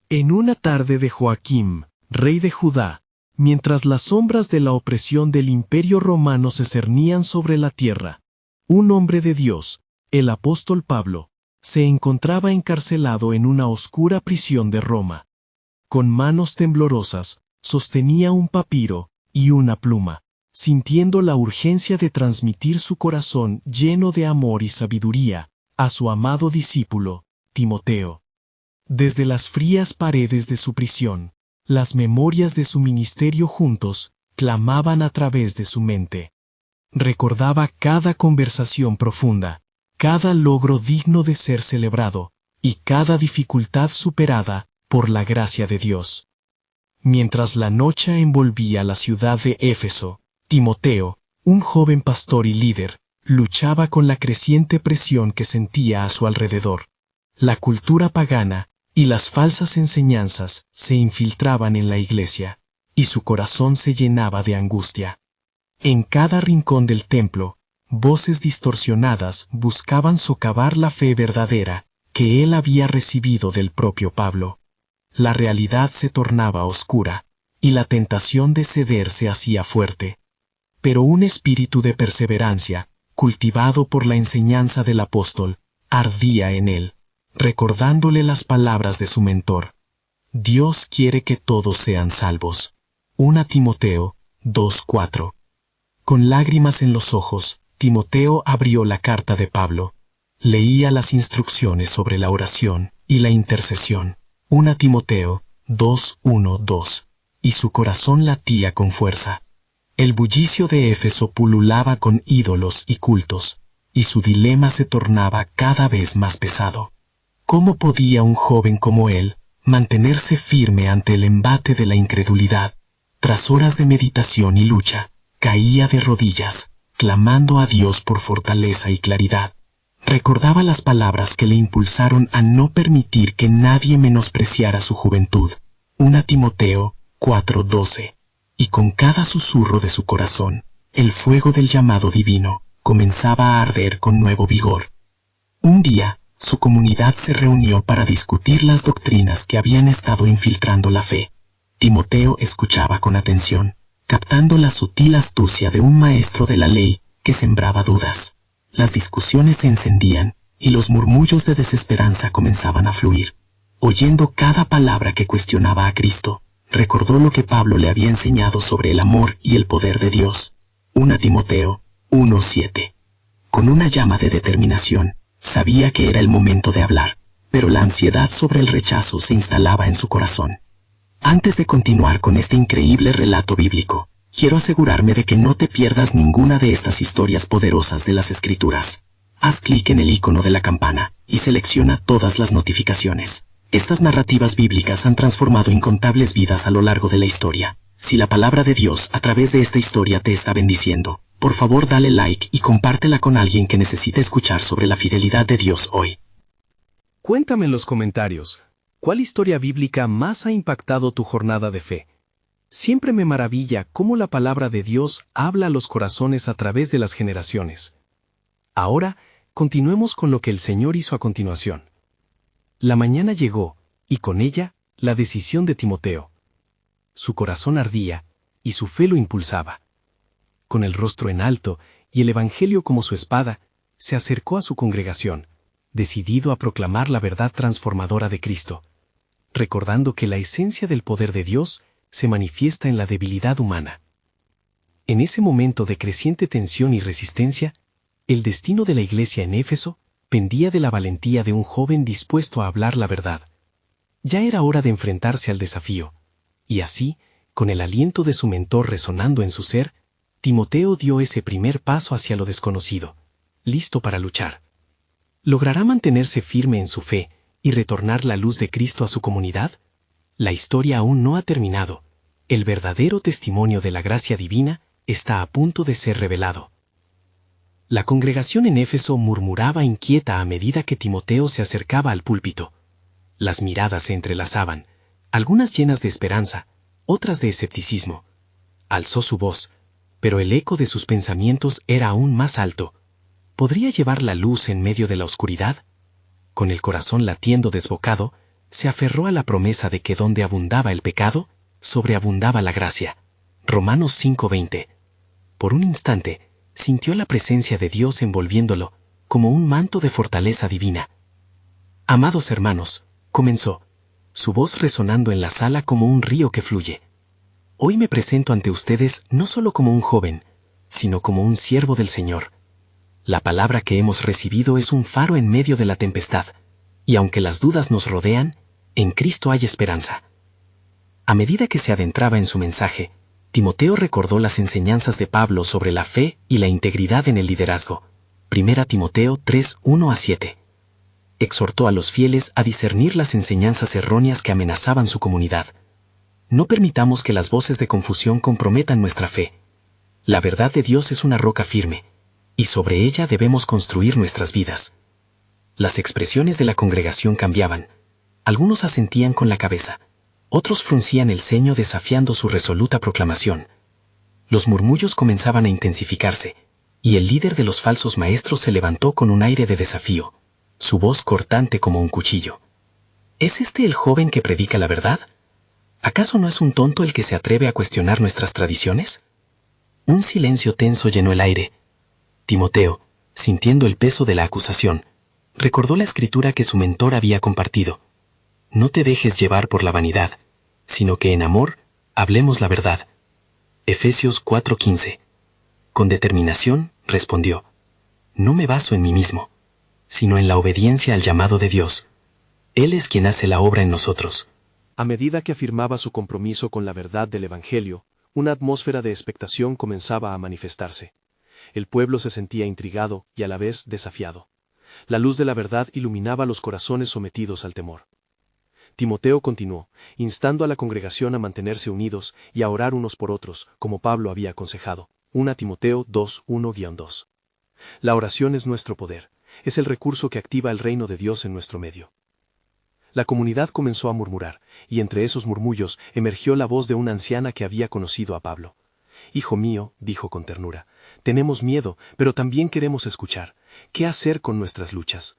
En una tarde de Joaquim, rey de Judá, mientras las sombras de la opresión del Imperio Romano se cernían sobre la tierra, un hombre de Dios, el apóstol Pablo, se encontraba encarcelado en una oscura prisión de Roma. Con manos temblorosas, sostenía un papiro y una pluma, sintiendo la urgencia de transmitir su corazón lleno de amor y sabiduría a su amado discípulo, Timoteo. Desde las frías paredes de su prisión, las memorias de su ministerio juntos clamaban a través de su mente. Recordaba cada conversación profunda, cada logro digno de ser celebrado, y cada dificultad superada por la gracia de Dios. Mientras la noche envolvía la ciudad de Éfeso, Timoteo, un joven pastor y líder, luchaba con la creciente presión que sentía a su alrededor. La cultura pagana y las falsas enseñanzas se infiltraban en la iglesia, y su corazón se llenaba de angustia. En cada rincón del templo, voces distorsionadas buscaban socavar la fe verdadera que él había recibido del propio Pablo. La realidad se tornaba oscura, y la tentación de ceder se hacía fuerte. Pero un espíritu de perseverancia, cultivado por la enseñanza del apóstol, ardía en él, recordándole las palabras de su mentor. Dios quiere que todos sean salvos. 1 Timoteo 2:4. Con lágrimas en los ojos, Timoteo abrió la carta de Pablo. Leía las instrucciones sobre la oración y la intercesión. 1 Timoteo 2:1-2. Y su corazón latía con fuerza. El bullicio de Éfeso pululaba con ídolos y cultos, y su dilema se tornaba cada vez más pesado. ¿Cómo podía un joven como él mantenerse firme ante el embate de la incredulidad? Tras horas de meditación y lucha, caía de rodillas, clamando a Dios por fortaleza y claridad. Recordaba las palabras que le impulsaron a no permitir que nadie menospreciara su juventud. 1 Timoteo 4:12. Y con cada susurro de su corazón, el fuego del llamado divino comenzaba a arder con nuevo vigor. Un día, su comunidad se reunió para discutir las doctrinas que habían estado infiltrando la fe. Timoteo escuchaba con atención, captando la sutil astucia de un maestro de la ley que sembraba dudas. Las discusiones se encendían, y los murmullos de desesperanza comenzaban a fluir. Oyendo cada palabra que cuestionaba a Cristo, recordó lo que Pablo le había enseñado sobre el amor y el poder de Dios. 1 Timoteo 1:7. Con una llama de determinación, sabía que era el momento de hablar, pero la ansiedad sobre el rechazo se instalaba en su corazón. Antes de continuar con este increíble relato bíblico, quiero asegurarme de que no te pierdas ninguna de estas historias poderosas de las Escrituras. Haz clic en el icono de la campana y selecciona todas las notificaciones. Estas narrativas bíblicas han transformado incontables vidas a lo largo de la historia. Si la palabra de Dios a través de esta historia te está bendiciendo, por favor dale like y compártela con alguien que necesite escuchar sobre la fidelidad de Dios hoy. Cuéntame en los comentarios, ¿cuál historia bíblica más ha impactado tu jornada de fe? Siempre me maravilla cómo la palabra de Dios habla a los corazones a través de las generaciones. Ahora, continuemos con lo que el Señor hizo a continuación. La mañana llegó, y con ella, la decisión de Timoteo. Su corazón ardía, y su fe lo impulsaba. Con el rostro en alto y el Evangelio como su espada, se acercó a su congregación, decidido a proclamar la verdad transformadora de Cristo, recordando que la esencia del poder de Dios se manifiesta en la debilidad humana. En ese momento de creciente tensión y resistencia, el destino de la iglesia en Éfeso pendía de la valentía de un joven dispuesto a hablar la verdad. Ya era hora de enfrentarse al desafío, y así, con el aliento de su mentor resonando en su ser, Timoteo dio ese primer paso hacia lo desconocido, listo para luchar. ¿Logrará mantenerse firme en su fe y retornar la luz de Cristo a su comunidad? La historia aún no ha terminado. El verdadero testimonio de la gracia divina está a punto de ser revelado. La congregación en Éfeso murmuraba inquieta a medida que Timoteo se acercaba al púlpito. Las miradas se entrelazaban, algunas llenas de esperanza, otras de escepticismo. Alzó su voz, pero el eco de sus pensamientos era aún más alto. ¿Podría llevar la luz en medio de la oscuridad? Con el corazón latiendo desbocado, se aferró a la promesa de que donde abundaba el pecado, sobreabundaba la gracia. Romanos 5:20. Por un instante, sintió la presencia de Dios envolviéndolo, como un manto de fortaleza divina. Amados hermanos, comenzó, su voz resonando en la sala como un río que fluye. Hoy me presento ante ustedes no solo como un joven, sino como un siervo del Señor. La palabra que hemos recibido es un faro en medio de la tempestad, y aunque las dudas nos rodean, en Cristo hay esperanza. A medida que se adentraba en su mensaje, Timoteo recordó las enseñanzas de Pablo sobre la fe y la integridad en el liderazgo. 1 Timoteo 3:1-7. Exhortó a los fieles a discernir las enseñanzas erróneas que amenazaban su comunidad. No permitamos que las voces de confusión comprometan nuestra fe. La verdad de Dios es una roca firme, y sobre ella debemos construir nuestras vidas. Las expresiones de la congregación cambiaban. Algunos asentían con la cabeza, otros fruncían el ceño desafiando su resoluta proclamación. Los murmullos comenzaban a intensificarse, y el líder de los falsos maestros se levantó con un aire de desafío, su voz cortante como un cuchillo. ¿Es este el joven que predica la verdad? ¿Acaso no es un tonto el que se atreve a cuestionar nuestras tradiciones? Un silencio tenso llenó el aire. Timoteo, sintiendo el peso de la acusación, recordó la escritura que su mentor había compartido. No te dejes llevar por la vanidad, sino que en amor hablemos la verdad. Efesios 4:15. Con determinación, respondió, no me baso en mí mismo, sino en la obediencia al llamado de Dios. Él es quien hace la obra en nosotros. A medida que afirmaba su compromiso con la verdad del Evangelio, una atmósfera de expectación comenzaba a manifestarse. El pueblo se sentía intrigado y a la vez desafiado. La luz de la verdad iluminaba los corazones sometidos al temor. Timoteo continuó, instando a la congregación a mantenerse unidos y a orar unos por otros, como Pablo había aconsejado. 1 Timoteo 2:1-2. La oración es nuestro poder, es el recurso que activa el reino de Dios en nuestro medio. La comunidad comenzó a murmurar, y entre esos murmullos emergió la voz de una anciana que había conocido a Pablo. Hijo mío, dijo con ternura, tenemos miedo, pero también queremos escuchar. ¿Qué hacer con nuestras luchas?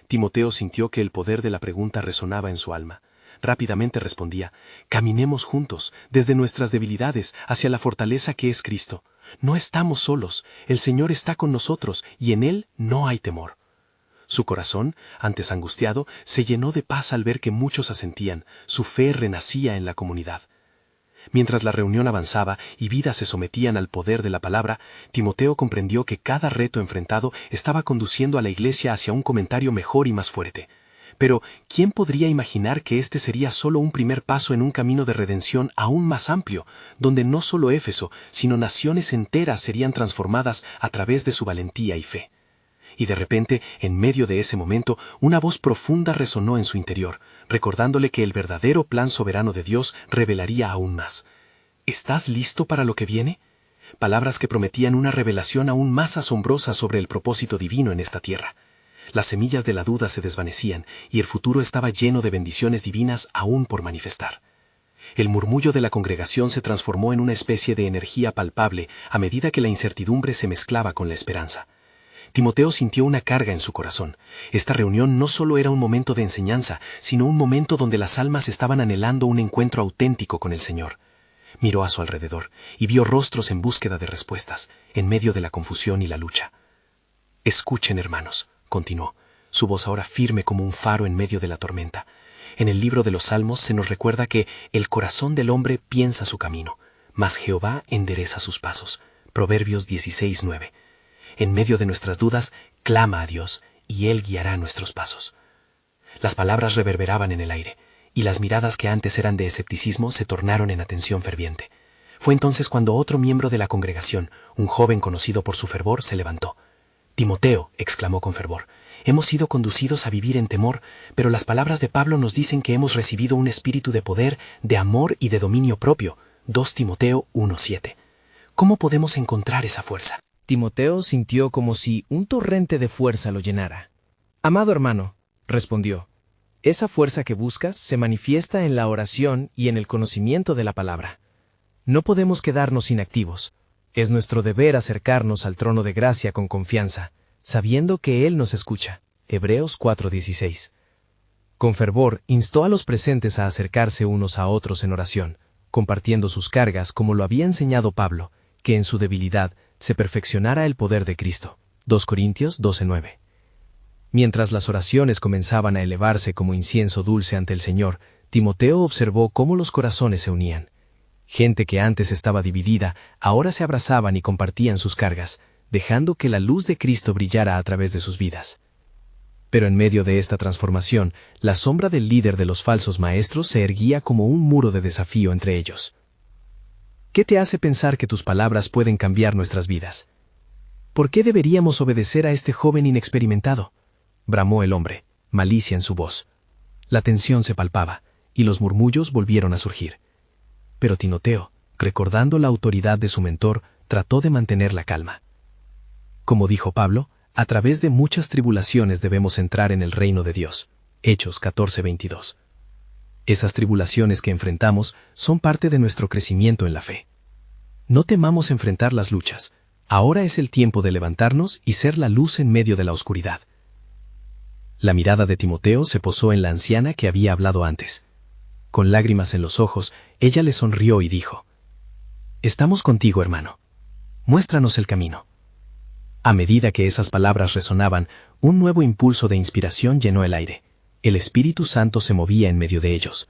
Timoteo sintió que el poder de la pregunta resonaba en su alma. Rápidamente respondía, caminemos juntos, desde nuestras debilidades, hacia la fortaleza que es Cristo. No estamos solos, el Señor está con nosotros, y en Él no hay temor. Su corazón, antes angustiado, se llenó de paz al ver que muchos asentían, su fe renacía en la comunidad. Mientras la reunión avanzaba y vidas se sometían al poder de la palabra, Timoteo comprendió que cada reto enfrentado estaba conduciendo a la iglesia hacia un comentario mejor y más fuerte. Pero, ¿quién podría imaginar que este sería solo un primer paso en un camino de redención aún más amplio, donde no solo Éfeso, sino naciones enteras serían transformadas a través de su valentía y fe? Y de repente, en medio de ese momento, una voz profunda resonó en su interior, recordándole que el verdadero plan soberano de Dios revelaría aún más. ¿Estás listo para lo que viene? Palabras que prometían una revelación aún más asombrosa sobre el propósito divino en esta tierra. Las semillas de la duda se desvanecían y el futuro estaba lleno de bendiciones divinas aún por manifestar. El murmullo de la congregación se transformó en una especie de energía palpable a medida que la incertidumbre se mezclaba con la esperanza. Timoteo sintió una carga en su corazón. Esta reunión no solo era un momento de enseñanza, sino un momento donde las almas estaban anhelando un encuentro auténtico con el Señor. Miró a su alrededor y vio rostros en búsqueda de respuestas, en medio de la confusión y la lucha. Escuchen, hermanos, continuó, su voz ahora firme como un faro en medio de la tormenta. En el libro de los Salmos se nos recuerda que el corazón del hombre piensa su camino, mas Jehová endereza sus pasos. Proverbios 16:9. En medio de nuestras dudas, clama a Dios, y Él guiará nuestros pasos. Las palabras reverberaban en el aire, y las miradas que antes eran de escepticismo se tornaron en atención ferviente. Fue entonces cuando otro miembro de la congregación, un joven conocido por su fervor, se levantó. «Timoteo», exclamó con fervor, «hemos sido conducidos a vivir en temor, pero las palabras de Pablo nos dicen que hemos recibido un espíritu de poder, de amor y de dominio propio». 2 Timoteo 1:7. ¿Cómo podemos encontrar esa fuerza? Timoteo sintió como si un torrente de fuerza lo llenara. «Amado hermano», respondió, «esa fuerza que buscas se manifiesta en la oración y en el conocimiento de la palabra. No podemos quedarnos inactivos. Es nuestro deber acercarnos al trono de gracia con confianza, sabiendo que Él nos escucha». Hebreos 4:16. Con fervor, instó a los presentes a acercarse unos a otros en oración, compartiendo sus cargas como lo había enseñado Pablo, que en su debilidad se perfeccionara el poder de Cristo. 2 Corintios 12:9. Mientras las oraciones comenzaban a elevarse como incienso dulce ante el Señor, Timoteo observó cómo los corazones se unían. Gente que antes estaba dividida, ahora se abrazaban y compartían sus cargas, dejando que la luz de Cristo brillara a través de sus vidas. Pero en medio de esta transformación, la sombra del líder de los falsos maestros se erguía como un muro de desafío entre ellos. ¿Qué te hace pensar que tus palabras pueden cambiar nuestras vidas? ¿Por qué deberíamos obedecer a este joven inexperimentado?, bramó el hombre, malicia en su voz. La tensión se palpaba, y los murmullos volvieron a surgir. Pero Timoteo, recordando la autoridad de su mentor, trató de mantener la calma. Como dijo Pablo, a través de muchas tribulaciones debemos entrar en el reino de Dios. Hechos 14:22. Esas tribulaciones que enfrentamos son parte de nuestro crecimiento en la fe. No temamos enfrentar las luchas. Ahora es el tiempo de levantarnos y ser la luz en medio de la oscuridad. La mirada de Timoteo se posó en la anciana que había hablado antes. Con lágrimas en los ojos, ella le sonrió y dijo: «Estamos contigo, hermano. Muéstranos el camino». A medida que esas palabras resonaban, un nuevo impulso de inspiración llenó el aire. El Espíritu Santo se movía en medio de ellos.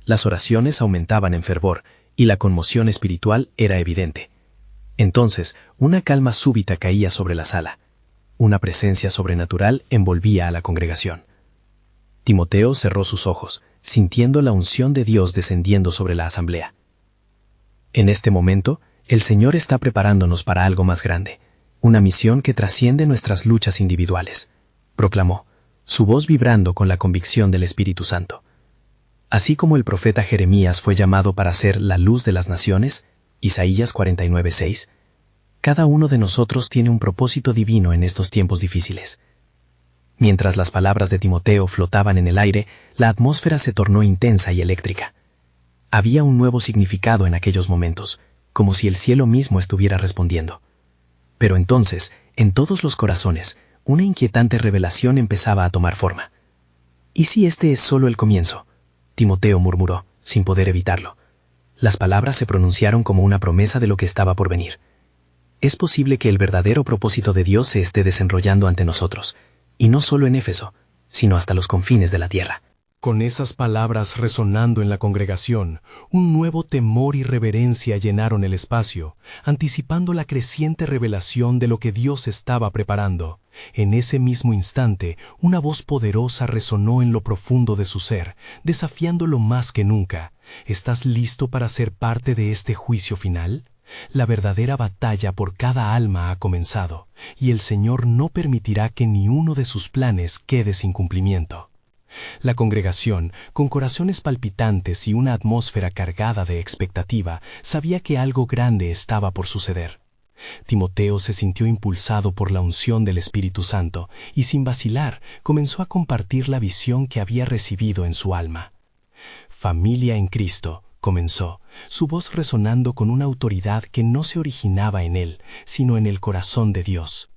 Las oraciones aumentaban en fervor, y la conmoción espiritual era evidente. Entonces, una calma súbita caía sobre la sala. Una presencia sobrenatural envolvía a la congregación. Timoteo cerró sus ojos, sintiendo la unción de Dios descendiendo sobre la asamblea. En este momento, el Señor está preparándonos para algo más grande, una misión que trasciende nuestras luchas individuales, proclamó, su voz vibrando con la convicción del Espíritu Santo. Así como el profeta Jeremías fue llamado para ser la luz de las naciones, Isaías 49:6, cada uno de nosotros tiene un propósito divino en estos tiempos difíciles. Mientras las palabras de Timoteo flotaban en el aire, la atmósfera se tornó intensa y eléctrica. Había un nuevo significado en aquellos momentos, como si el cielo mismo estuviera respondiendo. Pero entonces, en todos los corazones, una inquietante revelación empezaba a tomar forma. ¿Y si este es solo el comienzo?, Timoteo murmuró, sin poder evitarlo. Las palabras se pronunciaron como una promesa de lo que estaba por venir. Es posible que el verdadero propósito de Dios se esté desenrollando ante nosotros, y no solo en Éfeso, sino hasta los confines de la tierra. Con esas palabras resonando en la congregación, un nuevo temor y reverencia llenaron el espacio, anticipando la creciente revelación de lo que Dios estaba preparando. En ese mismo instante, una voz poderosa resonó en lo profundo de su ser, desafiándolo más que nunca. ¿Estás listo para ser parte de este juicio final? La verdadera batalla por cada alma ha comenzado, y el Señor no permitirá que ni uno de sus planes quede sin cumplimiento. La congregación, con corazones palpitantes y una atmósfera cargada de expectativa, sabía que algo grande estaba por suceder. Timoteo se sintió impulsado por la unción del Espíritu Santo y sin vacilar comenzó a compartir la visión que había recibido en su alma. «Familia en Cristo», comenzó, su voz resonando con una autoridad que no se originaba en él, sino en el corazón de Dios.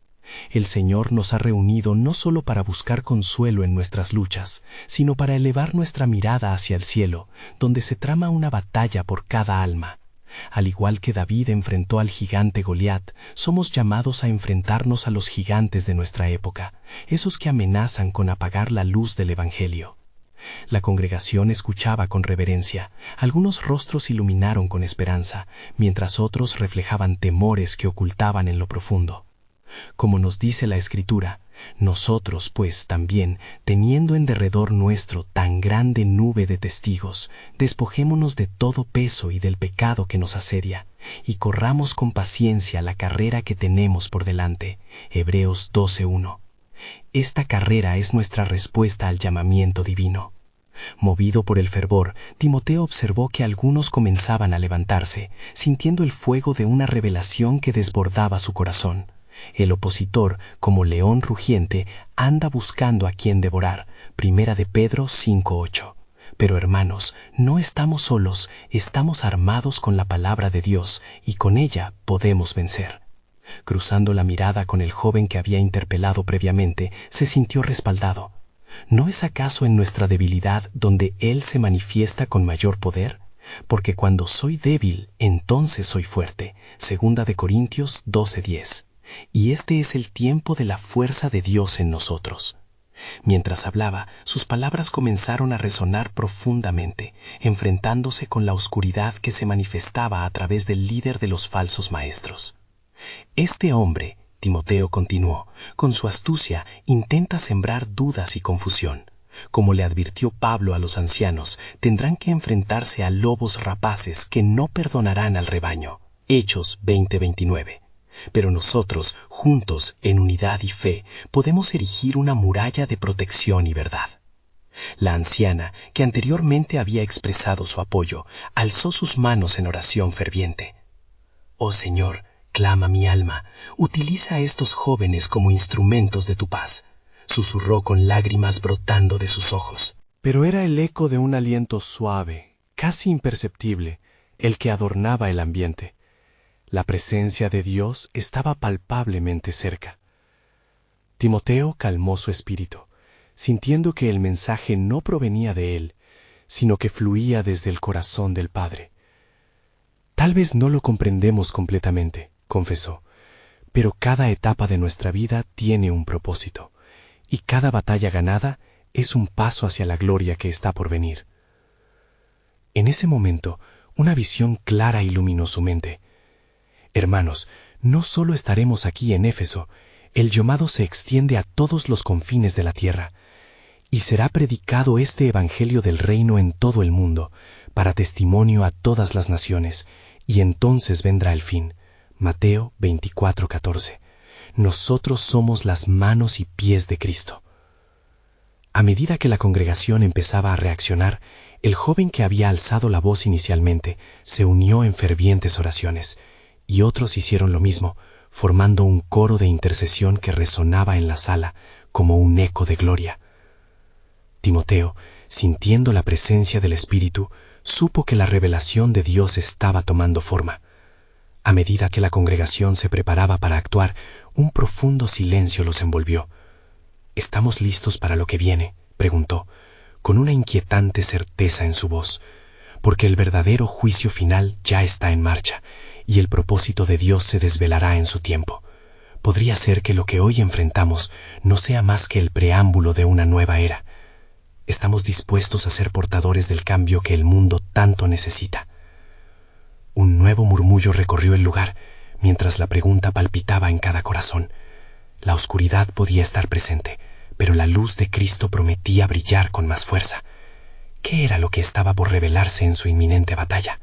El Señor nos ha reunido no solo para buscar consuelo en nuestras luchas, sino para elevar nuestra mirada hacia el cielo, donde se trama una batalla por cada alma. Al igual que David enfrentó al gigante Goliat, somos llamados a enfrentarnos a los gigantes de nuestra época, esos que amenazan con apagar la luz del Evangelio. La congregación escuchaba con reverencia, algunos rostros iluminaron con esperanza, mientras otros reflejaban temores que ocultaban en lo profundo. Como nos dice la Escritura, nosotros, pues, también, teniendo en derredor nuestro tan grande nube de testigos, despojémonos de todo peso y del pecado que nos asedia, y corramos con paciencia la carrera que tenemos por delante. Hebreos 12:1. Esta carrera es nuestra respuesta al llamamiento divino. Movido por el fervor, Timoteo observó que algunos comenzaban a levantarse, sintiendo el fuego de una revelación que desbordaba su corazón. El opositor, como león rugiente, anda buscando a quien devorar. Primera de Pedro 5:8. Pero hermanos, no estamos solos, estamos armados con la palabra de Dios, y con ella podemos vencer. Cruzando la mirada con el joven que había interpelado previamente, se sintió respaldado. ¿No es acaso en nuestra debilidad donde Él se manifiesta con mayor poder? Porque cuando soy débil, entonces soy fuerte. 2 Corintios 12:10. Y este es el tiempo de la fuerza de Dios en nosotros. Mientras hablaba, sus palabras comenzaron a resonar profundamente, enfrentándose con la oscuridad que se manifestaba a través del líder de los falsos maestros. Este hombre, Timoteo continuó, con su astucia intenta sembrar dudas y confusión. Como le advirtió Pablo a los ancianos, tendrán que enfrentarse a lobos rapaces que no perdonarán al rebaño. Hechos 20:29. Pero nosotros, juntos, en unidad y fe, podemos erigir una muralla de protección y verdad. La anciana, que anteriormente había expresado su apoyo, alzó sus manos en oración ferviente. «Oh Señor», clama mi alma, «utiliza a estos jóvenes como instrumentos de tu paz», susurró con lágrimas brotando de sus ojos. Pero era el eco de un aliento suave, casi imperceptible, el que adornaba el ambiente. La presencia de Dios estaba palpablemente cerca. Timoteo calmó su espíritu, sintiendo que el mensaje no provenía de él, sino que fluía desde el corazón del Padre. Tal vez no lo comprendemos completamente, confesó, pero cada etapa de nuestra vida tiene un propósito, y cada batalla ganada es un paso hacia la gloria que está por venir. En ese momento, una visión clara iluminó su mente. Hermanos, no solo estaremos aquí en Éfeso, el llamado se extiende a todos los confines de la tierra, y será predicado este evangelio del reino en todo el mundo, para testimonio a todas las naciones, y entonces vendrá el fin. Mateo 24:14. Nosotros somos las manos y pies de Cristo. A medida que la congregación empezaba a reaccionar, el joven que había alzado la voz inicialmente se unió en fervientes oraciones, y otros hicieron lo mismo, formando un coro de intercesión que resonaba en la sala como un eco de gloria. Timoteo, sintiendo la presencia del Espíritu, supo que la revelación de Dios estaba tomando forma. A medida que la congregación se preparaba para actuar, un profundo silencio los envolvió. «¿Estamos listos para lo que viene?», preguntó, con una inquietante certeza en su voz, porque el verdadero juicio final ya está en marcha, y el propósito de Dios se desvelará en su tiempo. Podría ser que lo que hoy enfrentamos no sea más que el preámbulo de una nueva era. Estamos dispuestos a ser portadores del cambio que el mundo tanto necesita. Un nuevo murmullo recorrió el lugar, mientras la pregunta palpitaba en cada corazón. La oscuridad podía estar presente, pero la luz de Cristo prometía brillar con más fuerza. ¿Qué era lo que estaba por revelarse en su inminente batalla?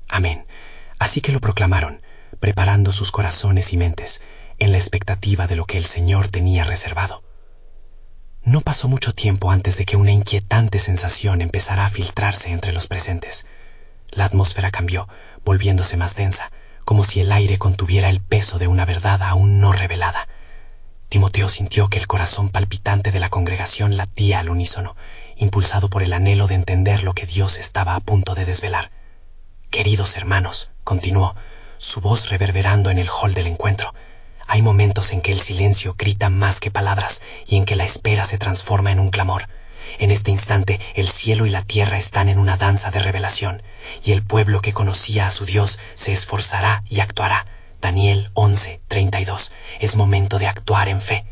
Amén. Así que lo proclamaron, preparando sus corazones y mentes, en la expectativa de lo que el Señor tenía reservado. No pasó mucho tiempo antes de que una inquietante sensación empezara a filtrarse entre los presentes. La atmósfera cambió, volviéndose más densa, como si el aire contuviera el peso de una verdad aún no revelada. Timoteo sintió que el corazón palpitante de la congregación latía al unísono, impulsado por el anhelo de entender lo que Dios estaba a punto de desvelar. «Queridos hermanos», continuó, su voz reverberando en el hall del encuentro, «hay momentos en que el silencio grita más que palabras y en que la espera se transforma en un clamor. En este instante el cielo y la tierra están en una danza de revelación, y el pueblo que conocía a su Dios se esforzará y actuará». Daniel 11:32. Es momento de actuar en fe.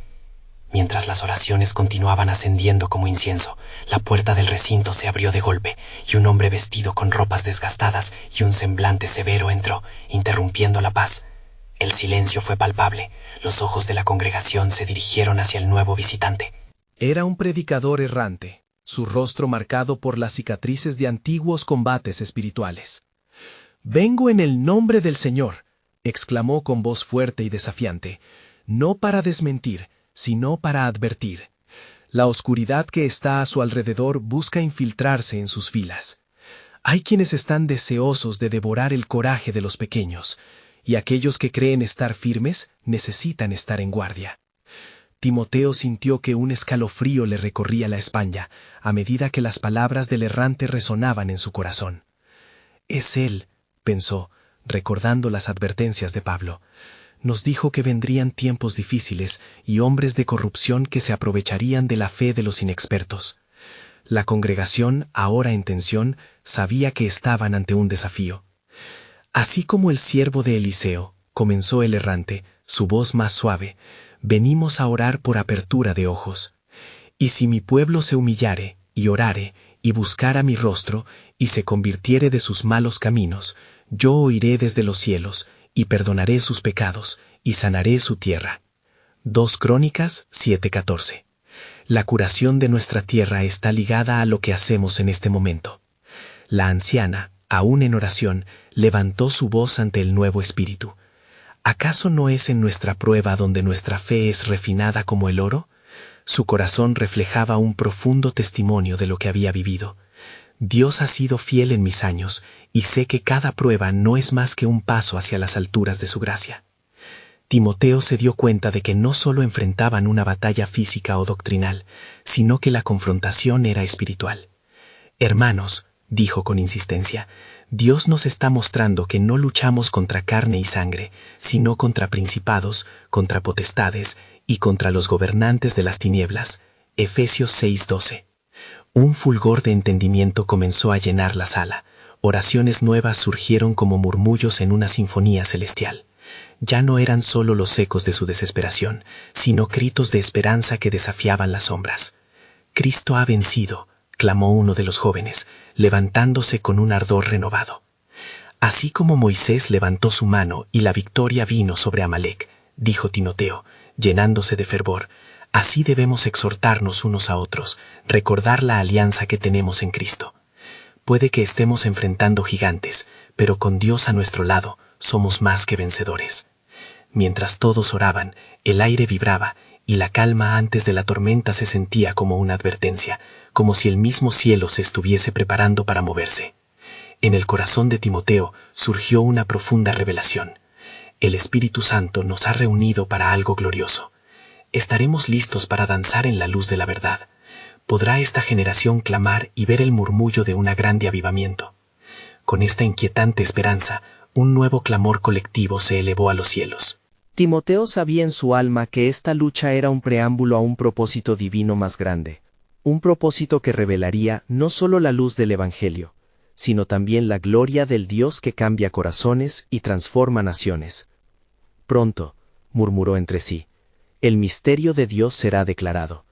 Mientras las oraciones continuaban ascendiendo como incienso, la puerta del recinto se abrió de golpe, y un hombre vestido con ropas desgastadas y un semblante severo entró, interrumpiendo la paz. El silencio fue palpable. Los ojos de la congregación se dirigieron hacia el nuevo visitante. Era un predicador errante, su rostro marcado por las cicatrices de antiguos combates espirituales. «Vengo en el nombre del Señor», exclamó con voz fuerte y desafiante, «no para desmentir, sino para advertir. La oscuridad que está a su alrededor busca infiltrarse en sus filas. Hay quienes están deseosos de devorar el coraje de los pequeños, y aquellos que creen estar firmes necesitan estar en guardia». Timoteo sintió que un escalofrío le recorría la espalda a medida que las palabras del errante resonaban en su corazón. «Es él», pensó, recordando las advertencias de Pablo. Nos dijo que vendrían tiempos difíciles y hombres de corrupción que se aprovecharían de la fe de los inexpertos. La congregación, ahora en tensión, sabía que estaban ante un desafío. Así como el siervo de Eliseo, comenzó el errante, su voz más suave, venimos a orar por apertura de ojos. Y si mi pueblo se humillare, y orare, y buscara mi rostro, y se convirtiere de sus malos caminos, yo oiré desde los cielos, y perdonaré sus pecados, y sanaré su tierra. 2 Crónicas 7:14. La curación de nuestra tierra está ligada a lo que hacemos en este momento. La anciana, aún en oración, levantó su voz ante el nuevo espíritu. ¿Acaso no es en nuestra prueba donde nuestra fe es refinada como el oro? Su corazón reflejaba un profundo testimonio de lo que había vivido. Dios ha sido fiel en mis años, y sé que cada prueba no es más que un paso hacia las alturas de su gracia. Timoteo se dio cuenta de que no solo enfrentaban una batalla física o doctrinal, sino que la confrontación era espiritual. Hermanos, dijo con insistencia, Dios nos está mostrando que no luchamos contra carne y sangre, sino contra principados, contra potestades y contra los gobernantes de las tinieblas. Efesios 6:12. Un fulgor de entendimiento comenzó a llenar la sala. Oraciones nuevas surgieron como murmullos en una sinfonía celestial. Ya no eran solo los ecos de su desesperación, sino gritos de esperanza que desafiaban las sombras. Cristo ha vencido, clamó uno de los jóvenes, levantándose con un ardor renovado. Así como Moisés levantó su mano y la victoria vino sobre Amalec, dijo Timoteo, llenándose de fervor, así debemos exhortarnos unos a otros, recordar la alianza que tenemos en Cristo. Puede que estemos enfrentando gigantes, pero con Dios a nuestro lado, somos más que vencedores. Mientras todos oraban, el aire vibraba y la calma antes de la tormenta se sentía como una advertencia, como si el mismo cielo se estuviese preparando para moverse. En el corazón de Timoteo surgió una profunda revelación. El Espíritu Santo nos ha reunido para algo glorioso. Estaremos listos para danzar en la luz de la verdad. ¿Podrá esta generación clamar y ver el murmullo de un grande avivamiento? Con esta inquietante esperanza, un nuevo clamor colectivo se elevó a los cielos. Timoteo sabía en su alma que esta lucha era un preámbulo a un propósito divino más grande, un propósito que revelaría no solo la luz del Evangelio, sino también la gloria del Dios que cambia corazones y transforma naciones. Pronto, murmuró entre sí, el misterio de Dios será declarado.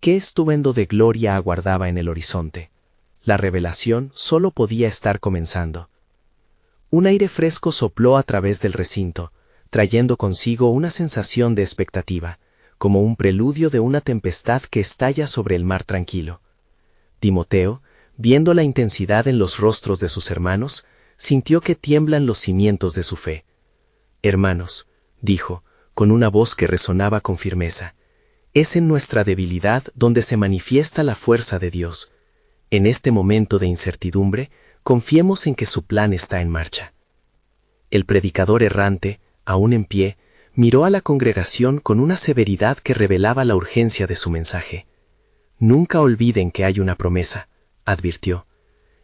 ¿Qué estruendo de gloria aguardaba en el horizonte? La revelación solo podía estar comenzando. Un aire fresco sopló a través del recinto, trayendo consigo una sensación de expectativa, como un preludio de una tempestad que estalla sobre el mar tranquilo. Timoteo, viendo la intensidad en los rostros de sus hermanos, sintió que tiemblan los cimientos de su fe. Hermanos, dijo, con una voz que resonaba con firmeza, es en nuestra debilidad donde se manifiesta la fuerza de Dios. En este momento de incertidumbre, confiemos en que su plan está en marcha. El predicador errante, aún en pie, miró a la congregación con una severidad que revelaba la urgencia de su mensaje. Nunca olviden que hay una promesa, advirtió.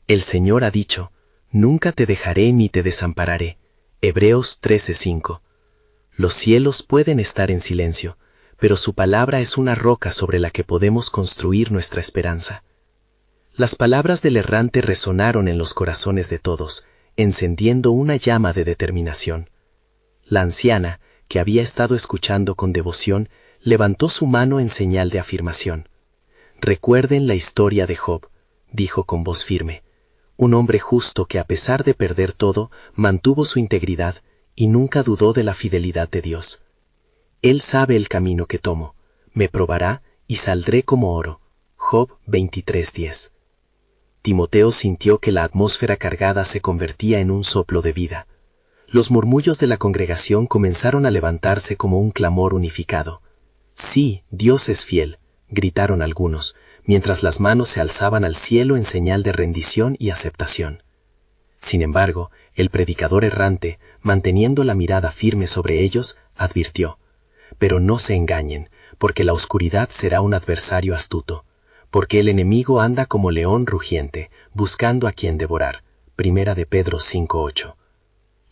El Señor ha dicho, nunca te dejaré ni te desampararé. Hebreos 13:5. Los cielos pueden estar en silencio, pero su palabra es una roca sobre la que podemos construir nuestra esperanza. Las palabras del errante resonaron en los corazones de todos, encendiendo una llama de determinación. La anciana, que había estado escuchando con devoción, levantó su mano en señal de afirmación. Recuerden la historia de Job, dijo con voz firme, un hombre justo que a pesar de perder todo, mantuvo su integridad y nunca dudó de la fidelidad de Dios. Él sabe el camino que tomo, me probará y saldré como oro. Job 23:10. Timoteo sintió que la atmósfera cargada se convertía en un soplo de vida. Los murmullos de la congregación comenzaron a levantarse como un clamor unificado. Sí, Dios es fiel, gritaron algunos, mientras las manos se alzaban al cielo en señal de rendición y aceptación. Sin embargo, el predicador errante, manteniendo la mirada firme sobre ellos, advirtió, pero no se engañen, porque la oscuridad será un adversario astuto, porque el enemigo anda como león rugiente, buscando a quien devorar. Primera de Pedro 5:8.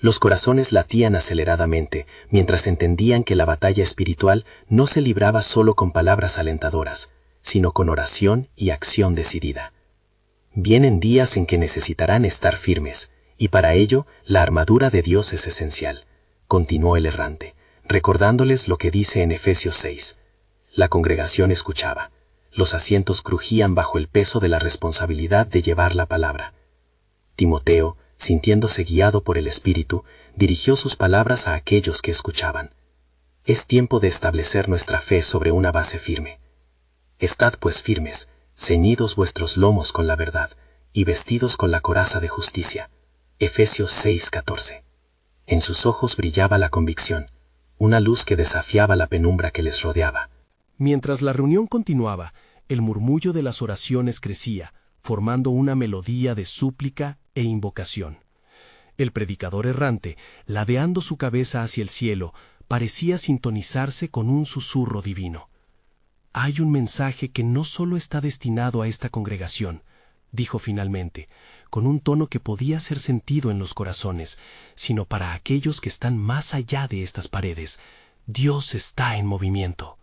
Los corazones latían aceleradamente, mientras entendían que la batalla espiritual no se libraba solo con palabras alentadoras, sino con oración y acción decidida. Vienen días en que necesitarán estar firmes, y para ello la armadura de Dios es esencial, continuó el errante, recordándoles lo que dice en Efesios 6. La congregación escuchaba. Los asientos crujían bajo el peso de la responsabilidad de llevar la palabra. Timoteo, sintiéndose guiado por el Espíritu, dirigió sus palabras a aquellos que escuchaban. Es tiempo de establecer nuestra fe sobre una base firme. Estad pues firmes, ceñidos vuestros lomos con la verdad, y vestidos con la coraza de justicia. Efesios 6:14. En sus ojos brillaba la convicción, una luz que desafiaba la penumbra que les rodeaba. Mientras la reunión continuaba, el murmullo de las oraciones crecía, formando una melodía de súplica e invocación. El predicador errante, ladeando su cabeza hacia el cielo, parecía sintonizarse con un susurro divino. Hay un mensaje que no solo está destinado a esta congregación, dijo finalmente, con un tono que podía ser sentido en los corazones, sino para aquellos que están más allá de estas paredes. Dios está en movimiento.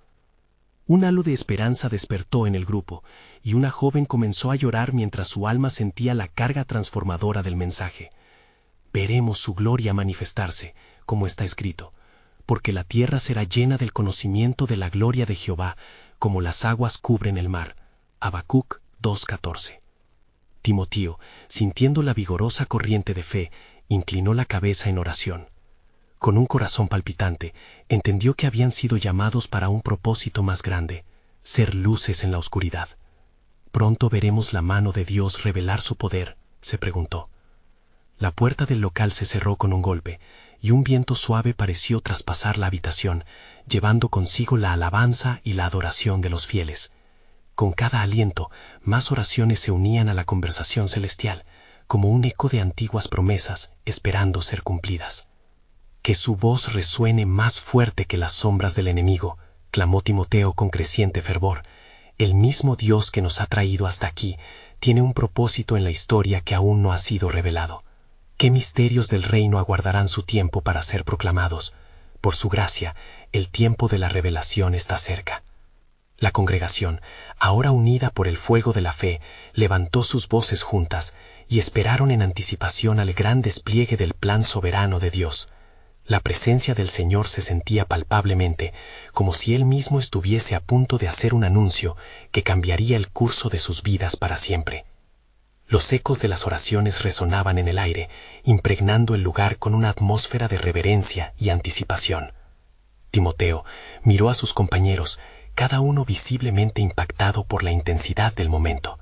Un halo de esperanza despertó en el grupo, y una joven comenzó a llorar mientras su alma sentía la carga transformadora del mensaje. Veremos su gloria manifestarse, como está escrito, porque la tierra será llena del conocimiento de la gloria de Jehová, como las aguas cubren el mar. Habacuc 2:14. Timoteo, sintiendo la vigorosa corriente de fe, inclinó la cabeza en oración. Con un corazón palpitante, entendió que habían sido llamados para un propósito más grande, ser luces en la oscuridad. ¿Pronto veremos la mano de Dios revelar su poder?, se preguntó. La puerta del local se cerró con un golpe, y un viento suave pareció traspasar la habitación, llevando consigo la alabanza y la adoración de los fieles. Con cada aliento, más oraciones se unían a la conversación celestial, como un eco de antiguas promesas esperando ser cumplidas. Que su voz resuene más fuerte que las sombras del enemigo, clamó Timoteo con creciente fervor. El mismo Dios que nos ha traído hasta aquí tiene un propósito en la historia que aún no ha sido revelado. ¿Qué misterios del reino aguardarán su tiempo para ser proclamados? Por su gracia, el tiempo de la revelación está cerca. La congregación, ahora unida por el fuego de la fe, levantó sus voces juntas y esperaron en anticipación al gran despliegue del plan soberano de Dios. La presencia del Señor se sentía palpablemente, como si Él mismo estuviese a punto de hacer un anuncio que cambiaría el curso de sus vidas para siempre. Los ecos de las oraciones resonaban en el aire, impregnando el lugar con una atmósfera de reverencia y anticipación. Timoteo miró a sus compañeros, cada uno visiblemente impactado por la intensidad del momento.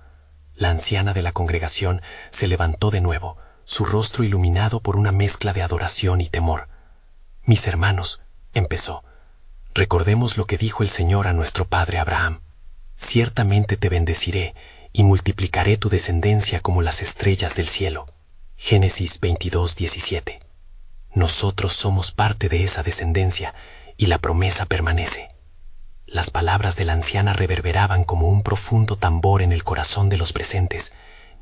La anciana de la congregación se levantó de nuevo, su rostro iluminado por una mezcla de adoración y temor. «Mis hermanos», empezó, «recordemos lo que dijo el Señor a nuestro padre Abraham. Ciertamente te bendeciré y multiplicaré tu descendencia como las estrellas del cielo». Génesis 22:17. Nosotros somos parte de esa descendencia y la promesa permanece. Las palabras de la anciana reverberaban como un profundo tambor en el corazón de los presentes.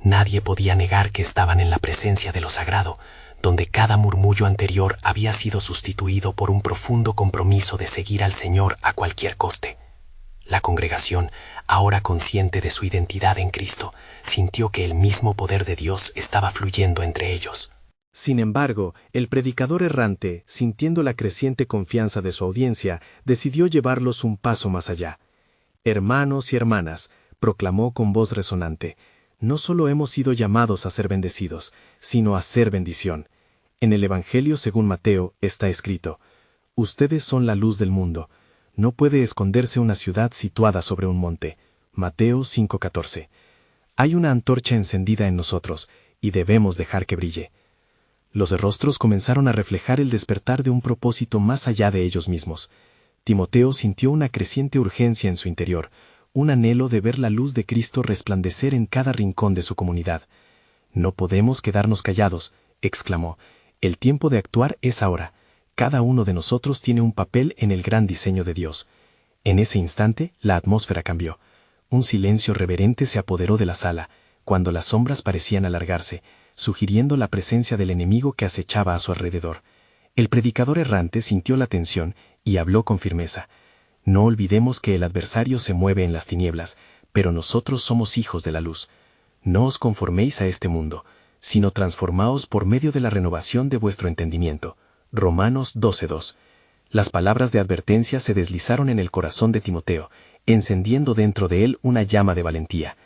Nadie podía negar que estaban en la presencia de lo sagrado, donde cada murmullo anterior había sido sustituido por un profundo compromiso de seguir al Señor a cualquier coste. La congregación, ahora consciente de su identidad en Cristo, sintió que el mismo poder de Dios estaba fluyendo entre ellos. Sin embargo, el predicador errante, sintiendo la creciente confianza de su audiencia, decidió llevarlos un paso más allá. «Hermanos y hermanas», proclamó con voz resonante, «no solo hemos sido llamados a ser bendecidos, sino a ser bendición. En el Evangelio según Mateo está escrito, «Ustedes son la luz del mundo. No puede esconderse una ciudad situada sobre un monte». Mateo 5:14. Hay una antorcha encendida en nosotros, y debemos dejar que brille. Los rostros comenzaron a reflejar el despertar de un propósito más allá de ellos mismos. Timoteo sintió una creciente urgencia en su interior, un anhelo de ver la luz de Cristo resplandecer en cada rincón de su comunidad. «No podemos quedarnos callados», exclamó. «El tiempo de actuar es ahora. Cada uno de nosotros tiene un papel en el gran diseño de Dios». En ese instante, la atmósfera cambió. Un silencio reverente se apoderó de la sala. Cuando las sombras parecían alargarse, sugiriendo la presencia del enemigo que acechaba a su alrededor. El predicador errante sintió la tensión y habló con firmeza. No olvidemos que el adversario se mueve en las tinieblas, pero nosotros somos hijos de la luz. No os conforméis a este mundo, sino transformaos por medio de la renovación de vuestro entendimiento. Romanos 12:2. Las palabras de advertencia se deslizaron en el corazón de Timoteo, encendiendo dentro de él una llama de valentía.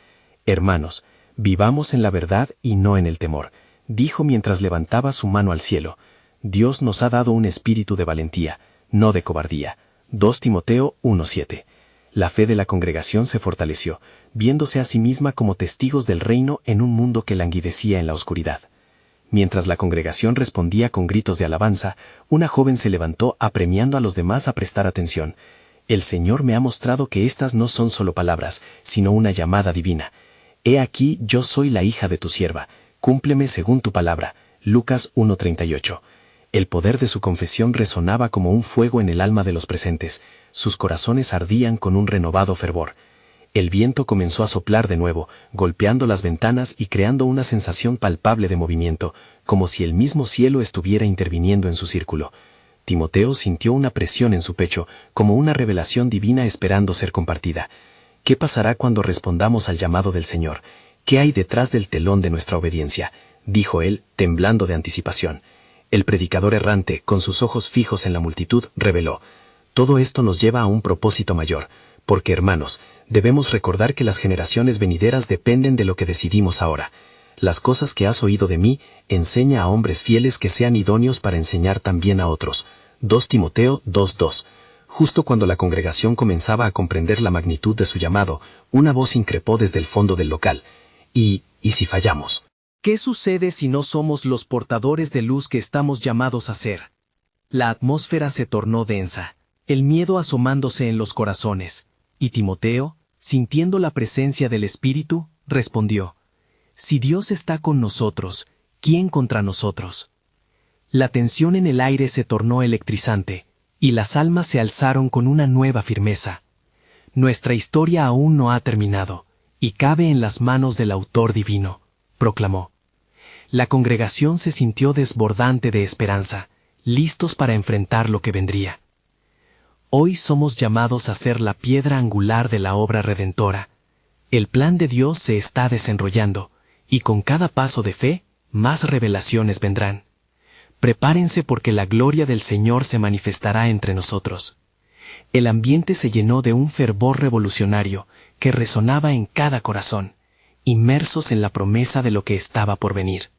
Hermanos, vivamos en la verdad y no en el temor, dijo mientras levantaba su mano al cielo. Dios nos ha dado un espíritu de valentía, no de cobardía. 2 Timoteo 1:7. La fe de la congregación se fortaleció, viéndose a sí misma como testigos del reino en un mundo que languidecía en la oscuridad. Mientras la congregación respondía con gritos de alabanza, una joven se levantó apremiando a los demás a prestar atención. El Señor me ha mostrado que estas no son solo palabras, sino una llamada divina. He aquí, yo soy la hija de tu sierva, cúmpleme según tu palabra. Lucas 1:38. El poder de su confesión resonaba como un fuego en el alma de los presentes, sus corazones ardían con un renovado fervor. El viento comenzó a soplar de nuevo, golpeando las ventanas y creando una sensación palpable de movimiento, como si el mismo cielo estuviera interviniendo en su círculo. Timoteo sintió una presión en su pecho, como una revelación divina esperando ser compartida. ¿Qué pasará cuando respondamos al llamado del Señor? ¿Qué hay detrás del telón de nuestra obediencia?, dijo él, temblando de anticipación. El predicador errante, con sus ojos fijos en la multitud, reveló: todo esto nos lleva a un propósito mayor, porque, hermanos, debemos recordar que las generaciones venideras dependen de lo que decidimos ahora. Las cosas que has oído de mí, enseña a hombres fieles que sean idóneos para enseñar también a otros. 2 Timoteo 2:2. Justo cuando la congregación comenzaba a comprender la magnitud de su llamado, una voz increpó desde el fondo del local: ¿Y si fallamos? ¿Qué sucede si no somos los portadores de luz que estamos llamados a ser? La atmósfera se tornó densa, el miedo asomándose en los corazones, y Timoteo, sintiendo la presencia del Espíritu, respondió: si Dios está con nosotros, ¿quién contra nosotros? La tensión en el aire se tornó electrizante, y las almas se alzaron con una nueva firmeza. Nuestra historia aún no ha terminado, y cabe en las manos del Autor Divino, proclamó. La congregación se sintió desbordante de esperanza, listos para enfrentar lo que vendría. Hoy somos llamados a ser la piedra angular de la obra redentora. El plan de Dios se está desenrollando, y con cada paso de fe, más revelaciones vendrán. Prepárense porque la gloria del Señor se manifestará entre nosotros. El ambiente se llenó de un fervor revolucionario que resonaba en cada corazón, inmersos en la promesa de lo que estaba por venir.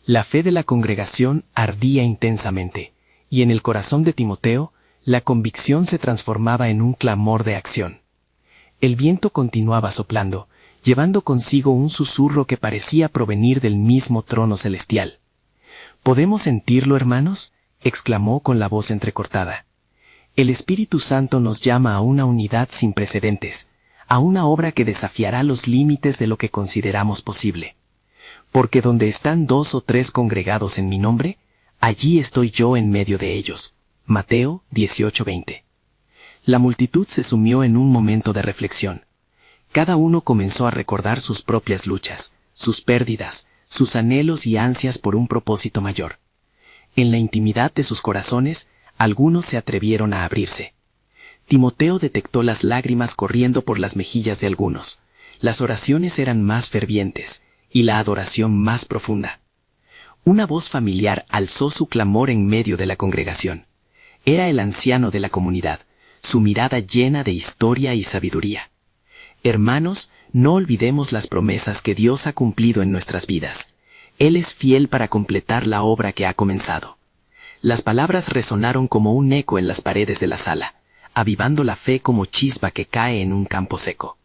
La fe de la congregación ardía intensamente, y en el corazón de Timoteo, la convicción se transformaba en un clamor de acción. El viento continuaba soplando, llevando consigo un susurro que parecía provenir del mismo trono celestial. ¿Podemos sentirlo, hermanos?, exclamó con la voz entrecortada. El Espíritu Santo nos llama a una unidad sin precedentes, a una obra que desafiará los límites de lo que consideramos posible. Porque donde están 2 o 3 congregados en mi nombre, allí estoy yo en medio de ellos. Mateo 18:20. La multitud se sumió en un momento de reflexión. Cada uno comenzó a recordar sus propias luchas, sus pérdidas, sus anhelos y ansias por un propósito mayor. En la intimidad de sus corazones, algunos se atrevieron a abrirse. Timoteo detectó las lágrimas corriendo por las mejillas de algunos. Las oraciones eran más fervientes, y la adoración más profunda. Una voz familiar alzó su clamor en medio de la congregación. Era el anciano de la comunidad, su mirada llena de historia y sabiduría. Hermanos, no olvidemos las promesas que Dios ha cumplido en nuestras vidas. Él es fiel para completar la obra que ha comenzado. Las palabras resonaron como un eco en las paredes de la sala, avivando la fe como chispa que cae en un campo seco.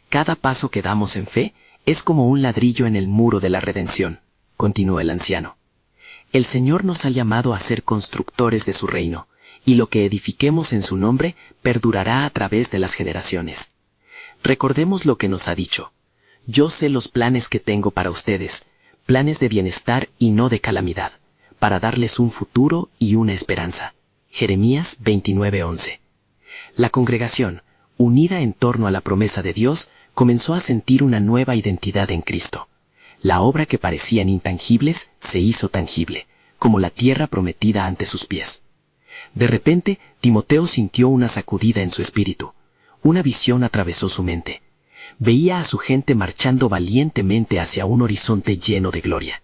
Cada paso que damos en fe es como un ladrillo en el muro de la redención, continuó el anciano. El Señor nos ha llamado a ser constructores de su reino, y lo que edifiquemos en su nombre perdurará a través de las generaciones. Recordemos lo que nos ha dicho. Yo sé los planes que tengo para ustedes, planes de bienestar y no de calamidad, para darles un futuro y una esperanza. Jeremías 29:11. La congregación, unida en torno a la promesa de Dios, comenzó a sentir una nueva identidad en Cristo. La obra que parecían intangibles se hizo tangible, como la tierra prometida ante sus pies. De repente, Timoteo sintió una sacudida en su espíritu. Una visión atravesó su mente. Veía a su gente marchando valientemente hacia un horizonte lleno de gloria.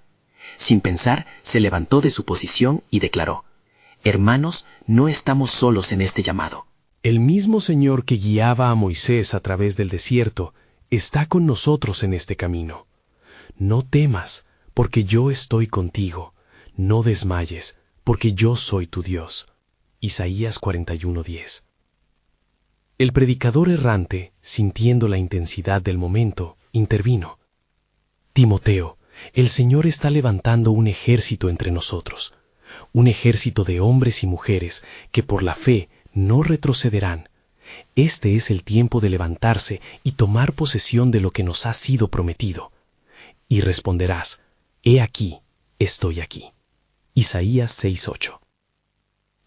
Sin pensar, se levantó de su posición y declaró: «Hermanos, no estamos solos en este llamado». El mismo Señor que guiaba a Moisés a través del desierto está con nosotros en este camino. No temas, porque yo estoy contigo. No desmayes, porque yo soy tu Dios. Isaías 41:10. El predicador errante, sintiendo la intensidad del momento, intervino: «Timoteo, el Señor está levantando un ejército entre nosotros, un ejército de hombres y mujeres que por la fe no retrocederán. Este es el tiempo de levantarse y tomar posesión de lo que nos ha sido prometido. Y responderás: He aquí, estoy aquí». Isaías 6:8.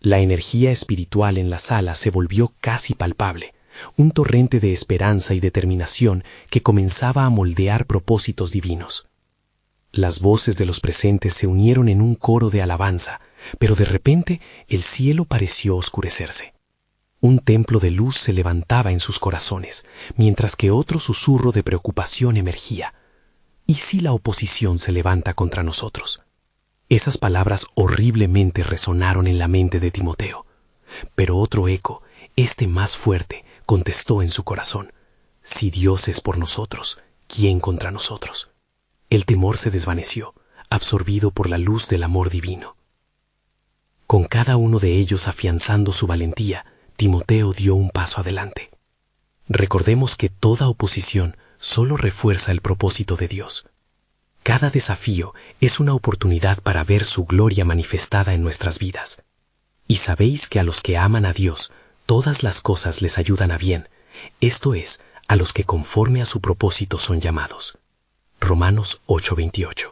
La energía espiritual en la sala se volvió casi palpable, un torrente de esperanza y determinación que comenzaba a moldear propósitos divinos. Las voces de los presentes se unieron en un coro de alabanza, pero de repente el cielo pareció oscurecerse. Un templo de luz se levantaba en sus corazones, mientras que otro susurro de preocupación emergía. ¿Y si la oposición se levanta contra nosotros? Esas palabras horriblemente resonaron en la mente de Timoteo, pero otro eco, este más fuerte, contestó en su corazón: «Si Dios es por nosotros, ¿quién contra nosotros?». El temor se desvaneció, absorbido por la luz del amor divino. Con cada uno de ellos afianzando su valentía, Timoteo dio un paso adelante. Recordemos que toda oposición solo refuerza el propósito de Dios. Cada desafío es una oportunidad para ver su gloria manifestada en nuestras vidas. Y sabéis que a los que aman a Dios, todas las cosas les ayudan a bien, esto es, a los que conforme a su propósito son llamados. Romanos 8:28.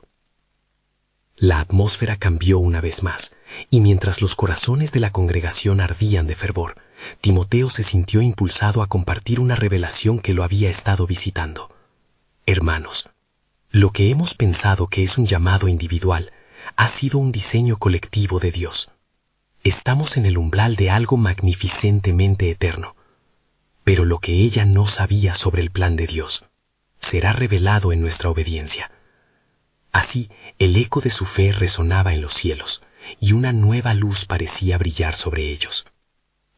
La atmósfera cambió una vez más, y mientras los corazones de la congregación ardían de fervor, Timoteo se sintió impulsado a compartir una revelación que lo había estado visitando. Hermanos, lo que hemos pensado que es un llamado individual ha sido un diseño colectivo de Dios. Estamos en el umbral de algo magnificentemente eterno. Pero lo que ella no sabía sobre el plan de Dios será revelado en nuestra obediencia. Así, el eco de su fe resonaba en los cielos, y una nueva luz parecía brillar sobre ellos.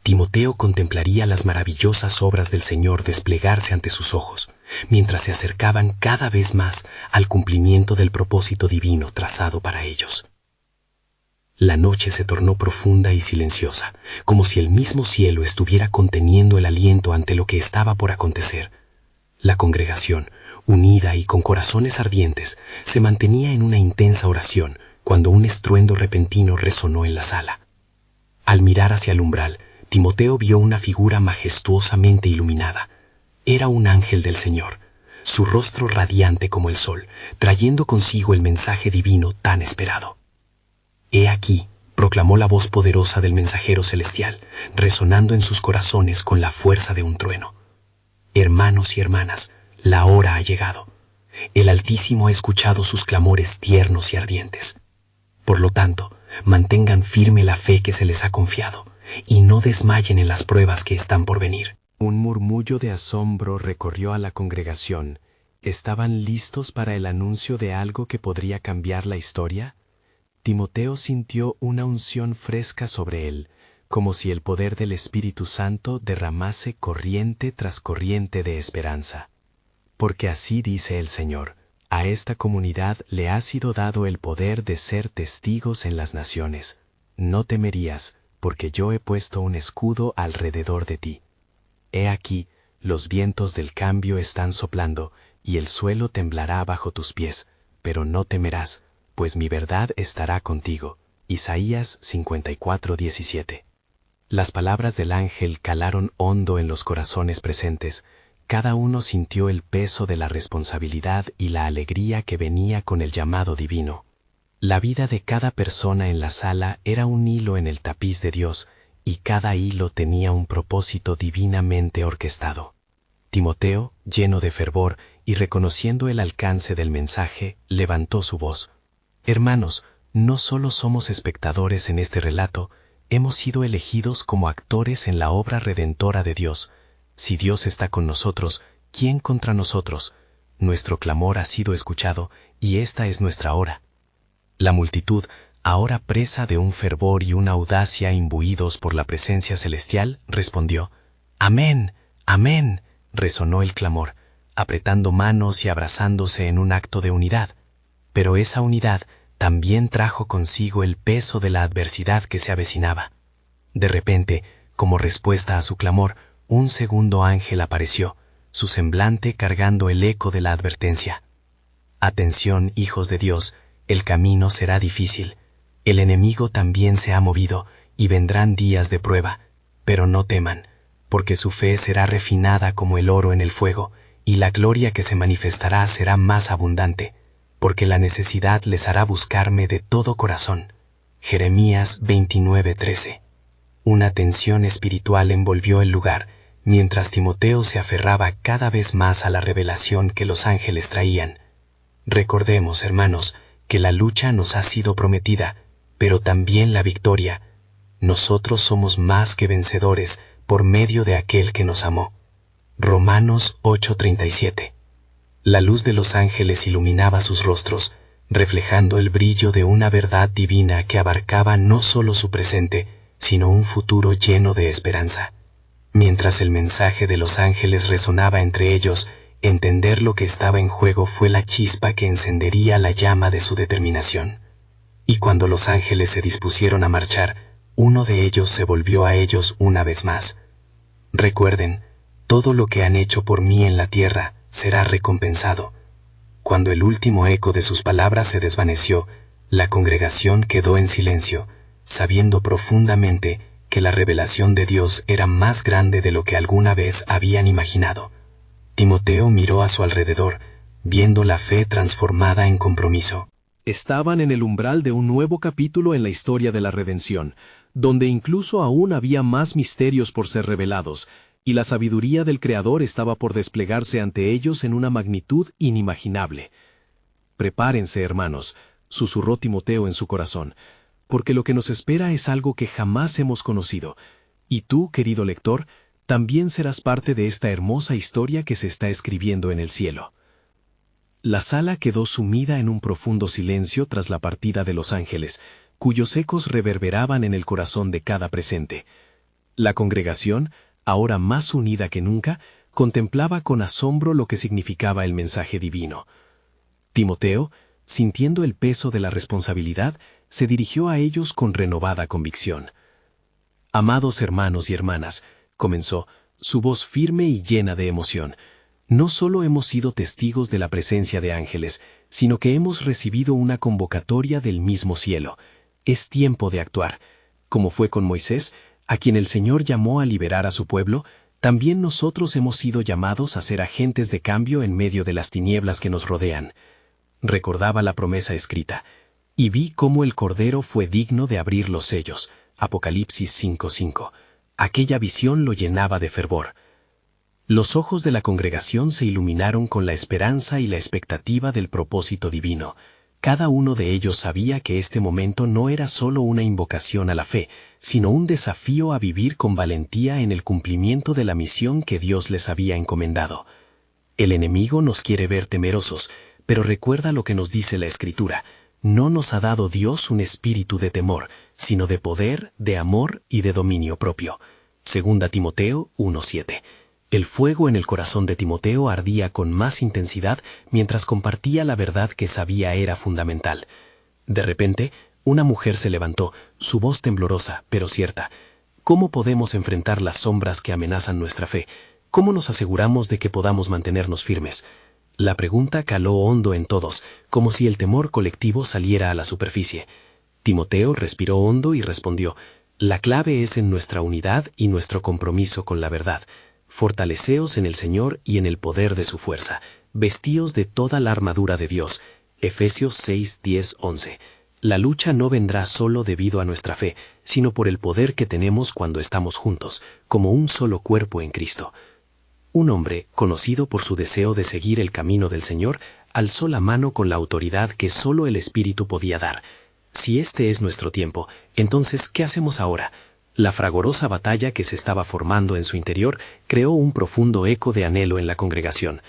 Timoteo contemplaría las maravillosas obras del Señor desplegarse ante sus ojos, mientras se acercaban cada vez más al cumplimiento del propósito divino trazado para ellos. La noche se tornó profunda y silenciosa, como si el mismo cielo estuviera conteniendo el aliento ante lo que estaba por acontecer. La congregación, unida y con corazones ardientes, se mantenía en una intensa oración cuando un estruendo repentino resonó en la sala. Al mirar hacia el umbral, Timoteo vio una figura majestuosamente iluminada. Era un ángel del Señor, su rostro radiante como el sol, trayendo consigo el mensaje divino tan esperado. «He aquí», proclamó la voz poderosa del mensajero celestial, resonando en sus corazones con la fuerza de un trueno. «Hermanos y hermanas, la hora ha llegado. El Altísimo ha escuchado sus clamores tiernos y ardientes. Por lo tanto, mantengan firme la fe que se les ha confiado, y no desmayen en las pruebas que están por venir». Un murmullo de asombro recorrió a la congregación. ¿Estaban listos para el anuncio de algo que podría cambiar la historia? Timoteo sintió una unción fresca sobre él, como si el poder del Espíritu Santo derramase corriente tras corriente de esperanza. Porque así dice el Señor: a esta comunidad le ha sido dado el poder de ser testigos en las naciones. No temerías, porque yo he puesto un escudo alrededor de ti. He aquí, los vientos del cambio están soplando, y el suelo temblará bajo tus pies, pero no temerás, pues mi verdad estará contigo. Isaías 54:17. Las palabras del ángel calaron hondo en los corazones presentes. Cada uno sintió el peso de la responsabilidad y la alegría que venía con el llamado divino. La vida de cada persona en la sala era un hilo en el tapiz de Dios, y cada hilo tenía un propósito divinamente orquestado. Timoteo, lleno de fervor y reconociendo el alcance del mensaje, levantó su voz. Hermanos, no solo somos espectadores en este relato, hemos sido elegidos como actores en la obra redentora de Dios. Si Dios está con nosotros, ¿quién contra nosotros? Nuestro clamor ha sido escuchado, y esta es nuestra hora. La multitud, ahora presa de un fervor y una audacia imbuidos por la presencia celestial, respondió: «Amén, amén», resonó el clamor, apretando manos y abrazándose en un acto de unidad. Pero esa unidad también trajo consigo el peso de la adversidad que se avecinaba. De repente, como respuesta a su clamor, un segundo ángel apareció, su semblante cargando el eco de la advertencia. Atención, hijos de Dios, el camino será difícil. El enemigo también se ha movido, y vendrán días de prueba, pero no teman, porque su fe será refinada como el oro en el fuego, y la gloria que se manifestará será más abundante, porque la necesidad les hará buscarme de todo corazón. Jeremías 29:13. Una tensión espiritual envolvió el lugar, mientras Timoteo se aferraba cada vez más a la revelación que los ángeles traían. Recordemos, hermanos, que la lucha nos ha sido prometida, pero también la victoria. Nosotros somos más que vencedores por medio de aquel que nos amó. Romanos 8:37. La luz de los ángeles iluminaba sus rostros, reflejando el brillo de una verdad divina que abarcaba no solo su presente, sino un futuro lleno de esperanza. Mientras el mensaje de los ángeles resonaba entre ellos, entender lo que estaba en juego fue la chispa que encendería la llama de su determinación. Y cuando los ángeles se dispusieron a marchar, uno de ellos se volvió a ellos una vez más. Recuerden, todo lo que han hecho por mí en la tierra será recompensado. Cuando el último eco de sus palabras se desvaneció, la congregación quedó en silencio, sabiendo profundamente que la revelación de Dios era más grande de lo que alguna vez habían imaginado. Timoteo miró a su alrededor, viendo la fe transformada en compromiso. Estaban en el umbral de un nuevo capítulo en la historia de la redención, donde incluso aún había más misterios por ser revelados, y la sabiduría del Creador estaba por desplegarse ante ellos en una magnitud inimaginable. «Prepárense, hermanos», susurró Timoteo en su corazón, «porque lo que nos espera es algo que jamás hemos conocido, y tú, querido lector, también serás parte de esta hermosa historia que se está escribiendo en el cielo». La sala quedó sumida en un profundo silencio tras la partida de los ángeles, cuyos ecos reverberaban en el corazón de cada presente. La congregación, ahora más unida que nunca, contemplaba con asombro lo que significaba el mensaje divino. Timoteo, sintiendo el peso de la responsabilidad, se dirigió a ellos con renovada convicción. «Amados hermanos y hermanas», comenzó, su voz firme y llena de emoción, «no solo hemos sido testigos de la presencia de ángeles, sino que hemos recibido una convocatoria del mismo cielo. Es tiempo de actuar. Como fue con Moisés, a quien el Señor llamó a liberar a su pueblo, también nosotros hemos sido llamados a ser agentes de cambio en medio de las tinieblas que nos rodean». Recordaba la promesa escrita: «Y vi cómo el Cordero fue digno de abrir los sellos». Apocalipsis 5:5. Aquella visión lo llenaba de fervor. Los ojos de la congregación se iluminaron con la esperanza y la expectativa del propósito divino. Cada uno de ellos sabía que este momento no era solo una invocación a la fe, sino un desafío a vivir con valentía en el cumplimiento de la misión que Dios les había encomendado. El enemigo nos quiere ver temerosos, pero recuerda lo que nos dice la Escritura: no nos ha dado Dios un espíritu de temor, sino de poder, de amor y de dominio propio. 2 Timoteo 1:7. El fuego en el corazón de Timoteo ardía con más intensidad mientras compartía la verdad que sabía era fundamental. De repente, una mujer se levantó, su voz temblorosa, pero cierta. ¿Cómo podemos enfrentar las sombras que amenazan nuestra fe? ¿Cómo nos aseguramos de que podamos mantenernos firmes? La pregunta caló hondo en todos, como si el temor colectivo saliera a la superficie. Timoteo respiró hondo y respondió: «La clave es en nuestra unidad y nuestro compromiso con la verdad. Fortaleceos en el Señor y en el poder de su fuerza. Vestíos de toda la armadura de Dios». Efesios 6:10-11. La lucha no vendrá solo debido a nuestra fe, sino por el poder que tenemos cuando estamos juntos, como un solo cuerpo en Cristo. Un hombre, conocido por su deseo de seguir el camino del Señor, alzó la mano con la autoridad que solo el Espíritu podía dar. Si este es nuestro tiempo, entonces, ¿qué hacemos ahora? La fragorosa batalla que se estaba formando en su interior creó un profundo eco de anhelo en la congregación.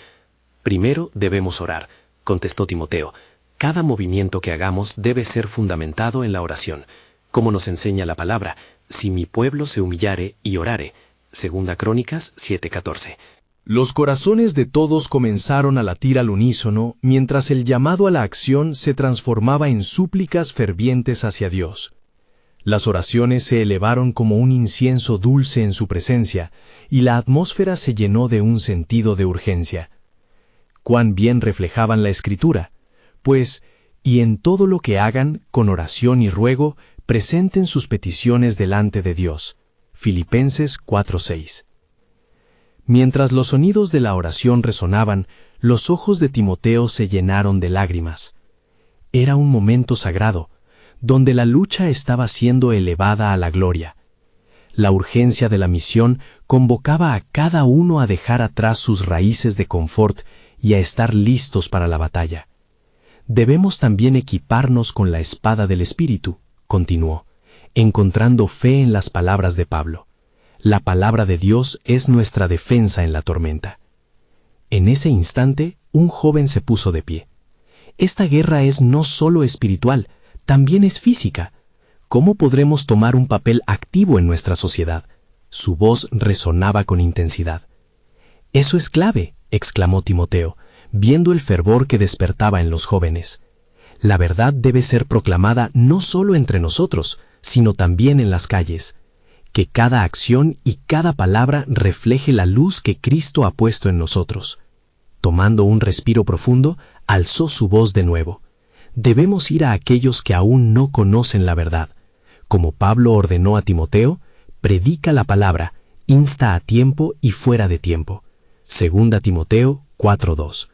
Primero debemos orar, contestó Timoteo. Cada movimiento que hagamos debe ser fundamentado en la oración. Como nos enseña la palabra, si mi pueblo se humillare y orare. Segunda Crónicas 7:14. Los corazones de todos comenzaron a latir al unísono mientras el llamado a la acción se transformaba en súplicas fervientes hacia Dios. Las oraciones se elevaron como un incienso dulce en su presencia y la atmósfera se llenó de un sentido de urgencia. Cuán bien reflejaban la Escritura, pues, y en todo lo que hagan, con oración y ruego, presenten sus peticiones delante de Dios. Filipenses 4:6. Mientras los sonidos de la oración resonaban, los ojos de Timoteo se llenaron de lágrimas. Era un momento sagrado, donde la lucha estaba siendo elevada a la gloria. La urgencia de la misión convocaba a cada uno a dejar atrás sus raíces de confort y a estar listos para la batalla. Debemos también equiparnos con la espada del Espíritu, continuó, encontrando fe en las palabras de Pablo. La palabra de Dios es nuestra defensa en la tormenta. En ese instante, un joven se puso de pie. Esta guerra es no solo espiritual, también es física. ¿Cómo podremos tomar un papel activo en nuestra sociedad? Su voz resonaba con intensidad. Eso es clave, exclamó Timoteo, viendo el fervor que despertaba en los jóvenes. La verdad debe ser proclamada no solo entre nosotros, sino también en las calles. Que cada acción y cada palabra refleje la luz que Cristo ha puesto en nosotros. Tomando un respiro profundo, alzó su voz de nuevo. Debemos ir a aquellos que aún no conocen la verdad. Como Pablo ordenó a Timoteo, predica la palabra, insta a tiempo y fuera de tiempo. Segunda Timoteo 4:2.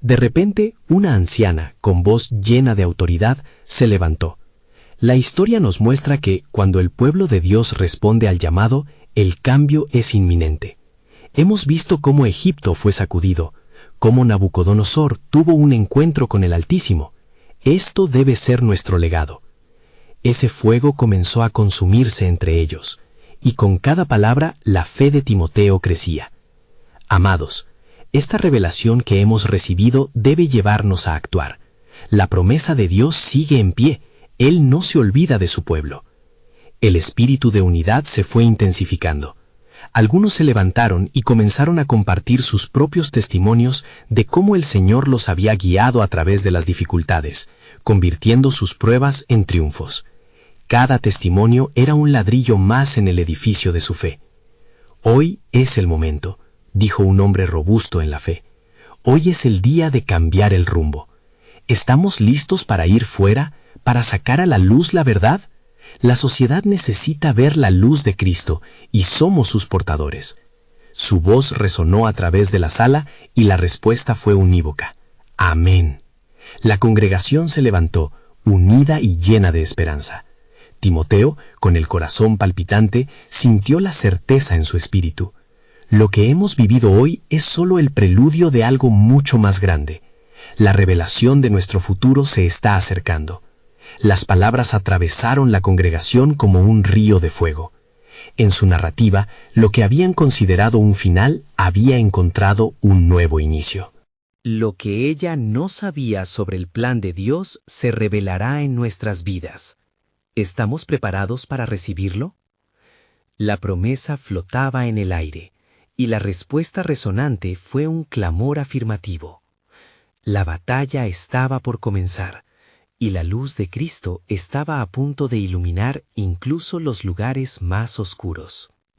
De repente, una anciana, con voz llena de autoridad, se levantó. La historia nos muestra que, cuando el pueblo de Dios responde al llamado, el cambio es inminente. Hemos visto cómo Egipto fue sacudido, cómo Nabucodonosor tuvo un encuentro con el Altísimo. Esto debe ser nuestro legado. Ese fuego comenzó a consumirse entre ellos, y con cada palabra la fe de Timoteo crecía. Amados, esta revelación que hemos recibido debe llevarnos a actuar. La promesa de Dios sigue en pie. Él no se olvida de su pueblo. El espíritu de unidad se fue intensificando. Algunos se levantaron y comenzaron a compartir sus propios testimonios de cómo el Señor los había guiado a través de las dificultades, convirtiendo sus pruebas en triunfos. Cada testimonio era un ladrillo más en el edificio de su fe. Hoy es el momento, dijo un hombre robusto en la fe. Hoy es el día de cambiar el rumbo. ¿Estamos listos para ir fuera, para sacar a la luz la verdad? La sociedad necesita ver la luz de Cristo y somos sus portadores. Su voz resonó a través de la sala y la respuesta fue unívoca. Amén. La congregación se levantó, unida y llena de esperanza. Timoteo, con el corazón palpitante, sintió la certeza en su espíritu. Lo que hemos vivido hoy es solo el preludio de algo mucho más grande. La revelación de nuestro futuro se está acercando. Las palabras atravesaron la congregación como un río de fuego. En su narrativa, lo que habían considerado un final había encontrado un nuevo inicio. Lo que ella no sabía sobre el plan de Dios se revelará en nuestras vidas. ¿Estamos preparados para recibirlo? La promesa flotaba en el aire, y la respuesta resonante fue un clamor afirmativo. La batalla estaba por comenzar, y la luz de Cristo estaba a punto de iluminar incluso los lugares más oscuros.